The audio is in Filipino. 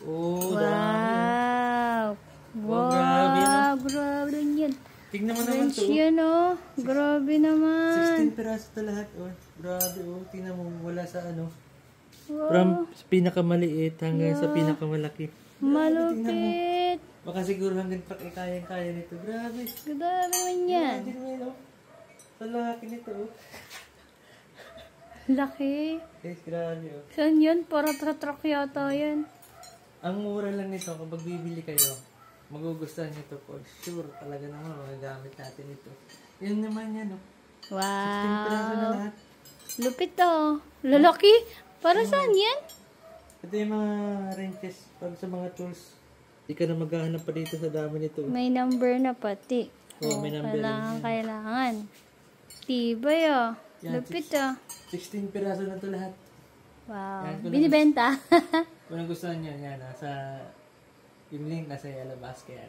Oh, Wow! Oh, grabe, no? Grabe yan. tingnan mo naman French to. yan, oh. Grabe naman. 16 piraso to lahat. Oh, grabe, oh. Tingnan mo, wala sa ano. Wow. From pinakamaliit hanggang sa pinakamalaki. Malupit. Baka siguro hanggang truck kaya-kaya nito. Grabe. Grabe naman yan. Imagine mo yun, oh. Sa laki nito, oh. Laki. Guys, grabe, oh. Saan yun? Para truck yata yan. Ang mura lang nito, kapag bibili kayo, magugustuhan nyo ito for sure. Talaga naman, magagamit natin ito. Yan naman yan, oh. 16 piraso na Wow. lahat. Lupit to. Lalaki. Para saan yan? Ito yung mga wrenches para sa mga tools. Hindi ka na maghahanap pa dito sa dami nito. May number na pati. Oo, may number rin yan. Kailangan. Tibay, oh. Yan, Lupit, oh. 16 piraso na ito lahat. Wow. Yan, kung Binibenta. Kung nagustuhan nyo, yan, nasa yung link nasa Yellow Basket.